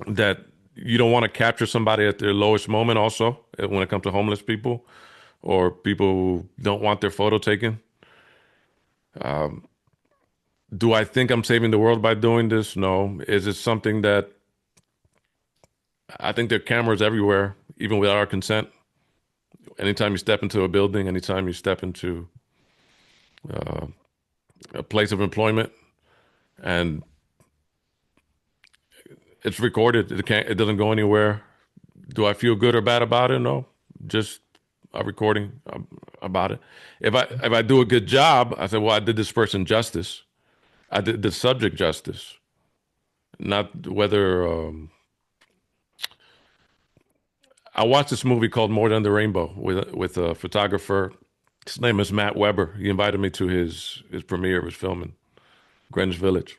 S1: that you don't want to capture somebody at their lowest moment also when it comes to homeless people or people who don't want their photo taken. Do I think I'm saving the world by doing this? No. Is it something that I think there are cameras everywhere, even without our consent? Anytime you step into a building, anytime you step into a place of employment, and it's recorded. It doesn't go anywhere. Do I feel good or bad about it? No, just a recording about it. If I do a good job, I say, well, I did this person justice. I did the subject justice, not whether. I watched this movie called More Than the Rainbow with a photographer. His name is Matt Weber. He invited me to his premiere of his film in Greenwich Village.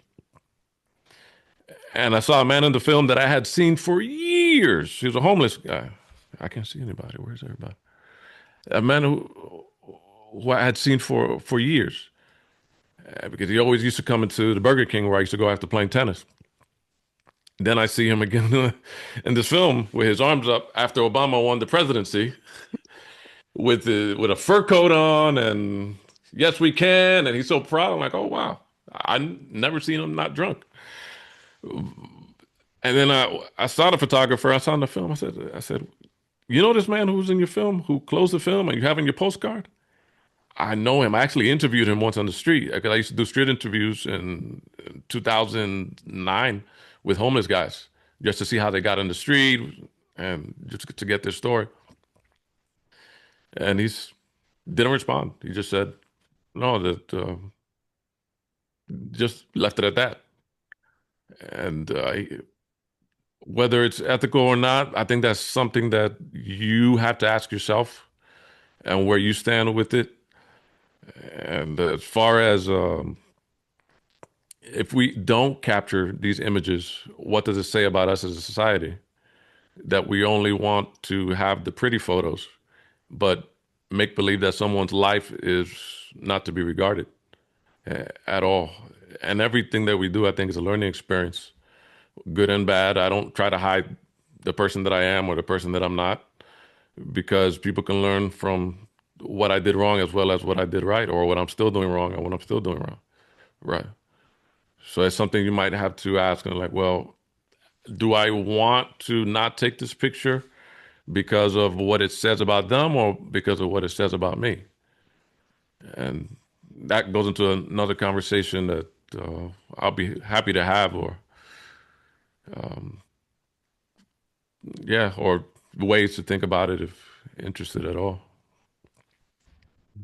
S1: And I saw a man in the film that I had seen for years. He was a homeless guy. I can't see anybody. Where's everybody? A man who I had seen for years, because he always used to come into the Burger King where I used to go after playing tennis. Then I see him again in this film with his arms up after Obama won the presidency, with a fur coat on and yes we can, and he's so proud. I'm like, oh wow, I never seen him not drunk. And then I saw the photographer. I saw in the film. I said, you know this man who's in your film, who closed the film, and you have in your postcard? I know him. I actually interviewed him once on the street because I used to do street interviews in 2009 with homeless guys just to see how they got in the street and just to get their story. And he's didn't respond. He just said no. That just left it at that. And whether it's ethical or not, I think that's something that you have to ask yourself and where you stand with it. And as far as if we don't capture these images, what does it say about us as a society? That we only want to have the pretty photos, but make believe that someone's life is not to be regarded at all. And everything that we do, I think, is a learning experience, good and bad. I don't try to hide the person that I am or the person that I'm not, because people can learn from what I did wrong as well as what I did right, or what I'm still doing wrong or what I'm still doing wrong. Right. So it's something you might have to ask, and like, well, do I want to not take this picture because of what it says about them or because of what it says about me? And that goes into another conversation that I'll be happy to have, or yeah, or ways to think about it if interested at all.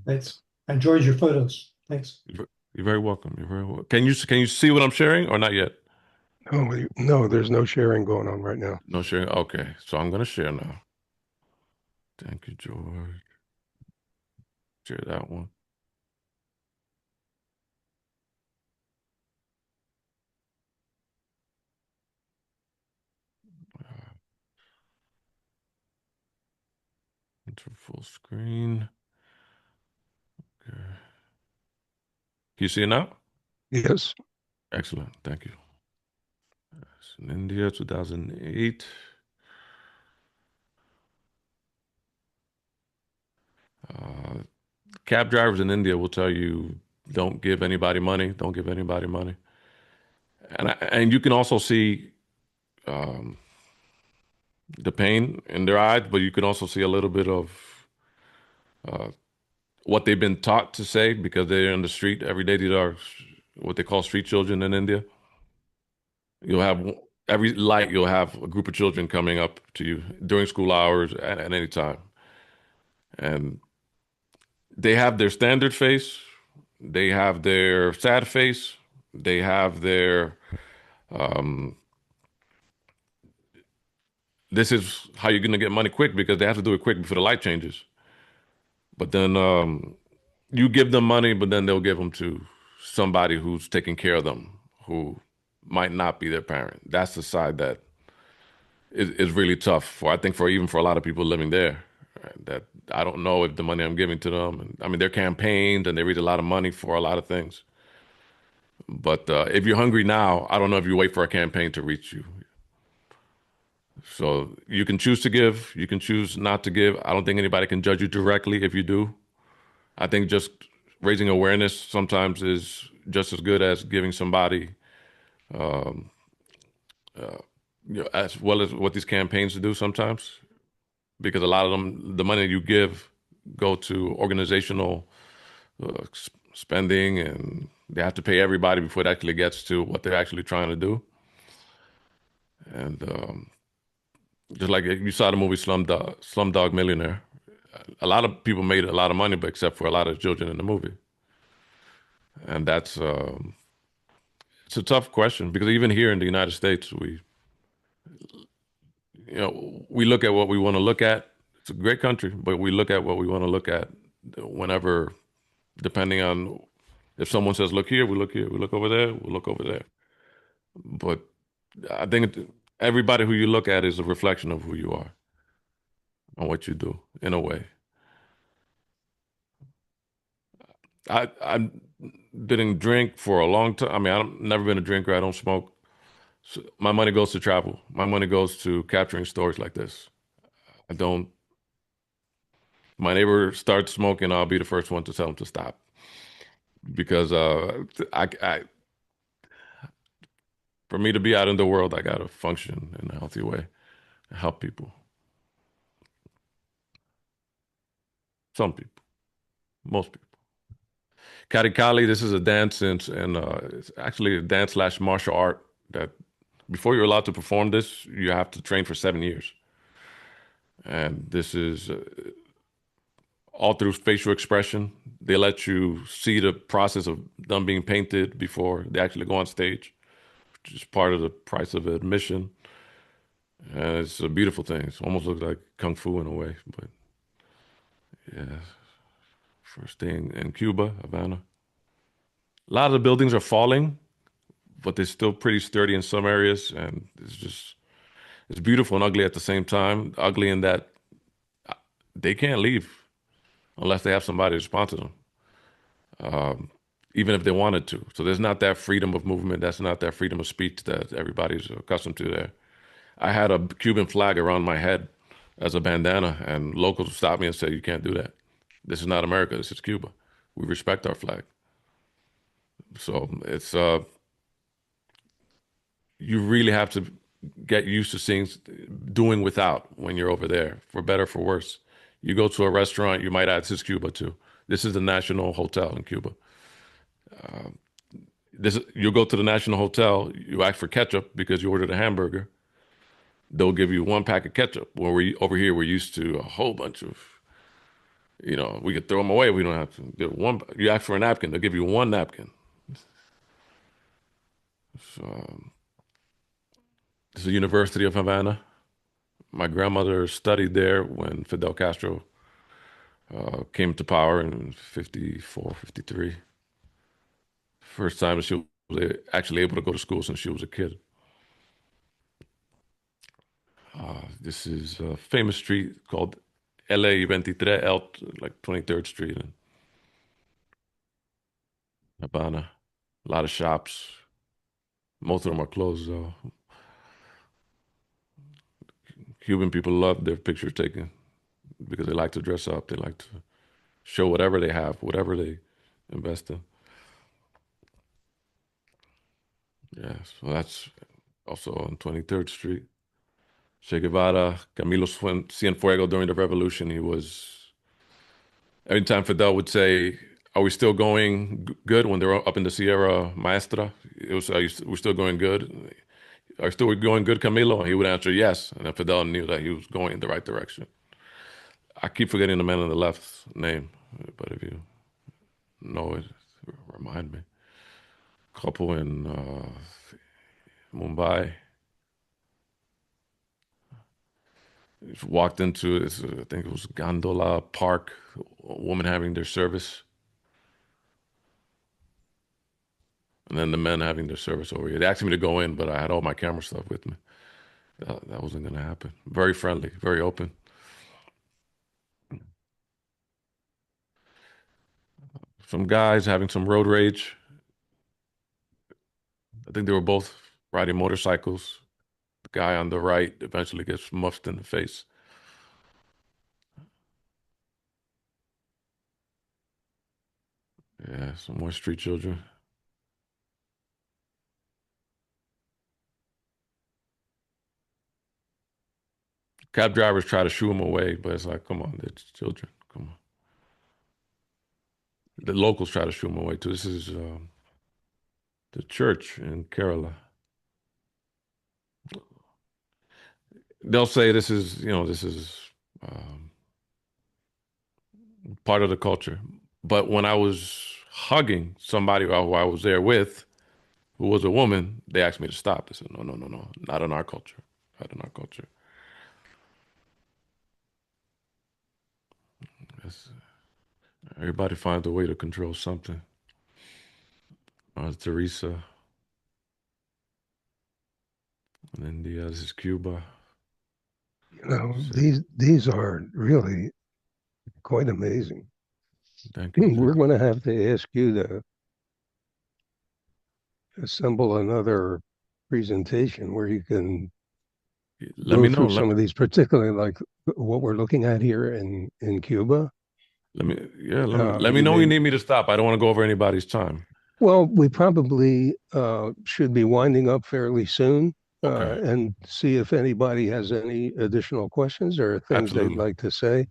S7: Thanks. I enjoyed your photos. Thanks.
S1: You're very welcome. You're very welcome. Can you see what I'm sharing or not yet?
S3: Oh, no, there's no sharing going on right now.
S1: No sharing. Okay, so I'm gonna share now. Thank you, George. Share that one. Enter full screen. Okay. Can you see it now?
S3: Yes.
S1: Excellent. Thank you. It's in India, 2008. Cab drivers in India will tell you, don't give anybody money. Don't give anybody money. And you can also see the pain in their eyes, but you can also see a little bit of what they've been taught to say because they're in the street every day. These are what they call street children in India. You'll have every light, you'll have a group of children coming up to you during school hours at any time. And they have their standard face, they have their sad face, they have their this is how you're going to get money quick because they have to do it quick before the light changes. But then you give them money, but then they'll give them to somebody who's taking care of them, who might not be their parent. That's the side that is really tough for, I think, for even for a lot of people living there. Right? That I don't know if the money I'm giving to them, and I mean, they're campaigned and they raise a lot of money for a lot of things. But if you're hungry now, I don't know if you wait for a campaign to reach you. So you can choose to give, you can choose not to give. I don't think anybody can judge you directly if you do. I think just raising awareness sometimes is just as good as giving somebody, as well as what these campaigns do sometimes, because a lot of them, the money you give, go to organizational spending, and they have to pay everybody before it actually gets to what they're actually trying to do. And just like you saw the movie Slumdog Millionaire, a lot of people made a lot of money, but except for a lot of children in the movie. And that's it's a tough question because even here in the United States, we look at what we want to look at. It's a great country, but we look at what we want to look at whenever, depending on if someone says, look here, we look here, we look over there, we look over there. But I think everybody who you look at is a reflection of who you are and what you do in a way. I didn't drink for a long time. I mean, I've never been a drinker. I don't smoke. So my money goes to travel. My money goes to capturing stories like this. I don't. My neighbor starts smoking, I'll be the first one to tell him to stop because for me to be out in the world, I gotta function in a healthy way, help people. Some people, most people. Karikali, this is a dance, and it's actually a dance slash martial art that before you're allowed to perform this, you have to train for 7 years. And this is all through facial expression. They let you see the process of them being painted before they actually go on stage, which is part of the price of admission. And it's a beautiful thing. It almost looks like Kung Fu in a way, but yeah. First day in Cuba, Havana. A lot of the buildings are falling, but they're still pretty sturdy in some areas, and it's beautiful and ugly at the same time. Ugly in that they can't leave unless they have somebody to sponsor them. even if they wanted to. So there's not that freedom of movement. That's not that freedom of speech that everybody's accustomed to there. I had a Cuban flag around my head as a bandana, and locals stopped me and said, "You can't do that. This is not America. This is Cuba. We respect our flag." So it's you really have to get used to doing without when you're over there, for better, for worse. You go to a restaurant, you might add, "This is Cuba too. This is the National Hotel in Cuba." You go to the National Hotel, you ask for ketchup because you ordered a hamburger. They'll give you one pack of ketchup. Where over here, we're used to a whole bunch of, we could throw them away. We don't have to. You ask for a napkin, they'll give you one napkin. So, this is the University of Havana. My grandmother studied there when Fidel Castro came to power in 54, 53. First time that she was actually able to go to school since she was a kid. This is a famous street called LA 23, like 23rd Street in Havana. A lot of shops. Most of them are closed though. Cuban people love their picture taken because they like to dress up. They like to show whatever they have, whatever they invest in. Yeah, so that's also on 23rd Street. Che Guevara, Camilo Cienfuegos during the revolution, every time Fidel would say, "Are we still going good?" when they were up in the Sierra Maestra, we're still going good. "Are we still going good, Camilo?" And he would answer yes. And then Fidel knew that he was going in the right direction. I keep forgetting the man on the left's name, but if you know it, remind me. Couple in Mumbai. Walked into this, I think it was Gondola Park, a woman having their service. And then the men having their service over here. They asked me to go in, but I had all my camera stuff with me. That wasn't going to happen. Very friendly, very open. Some guys having some road rage. I think they were both riding motorcycles. The guy on the right eventually gets muffed in the face. Yeah, some more street children. Cab drivers try to shoo them away, but it's like, come on, they're children. Come on. The locals try to shoo them away too. This is the church in Kerala. They'll say this is, um, part of the culture. But when I was hugging somebody who I was there with, who was a woman, they asked me to stop. They said, "No, no, no, no, not in our culture. Not in our culture." Yes. Everybody finds a way to control something. Teresa in India. This is Cuba.
S3: These are really quite amazing.
S1: Thank you.
S3: We're going to have to ask you to assemble another presentation where you can
S1: Let
S3: go
S1: me know.
S3: through some of these, particularly like what we're looking at here in Cuba.
S1: Let me
S3: You
S1: know when
S3: may
S1: you need me to stop. I don't want to go over anybody's time.
S3: Well, we probably should be winding up fairly soon
S1: Okay.
S3: and see if anybody has any additional questions or things they'd
S1: Absolutely.
S3: like to say.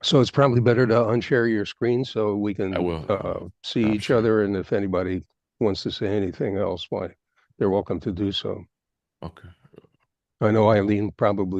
S3: So it's probably better to unshare your screen so we
S1: I
S3: can
S1: will.
S3: see each
S1: Absolutely.
S3: other. And if anybody wants to say anything else, why, they're welcome to do so.
S1: Okay.
S3: I know Eileen probably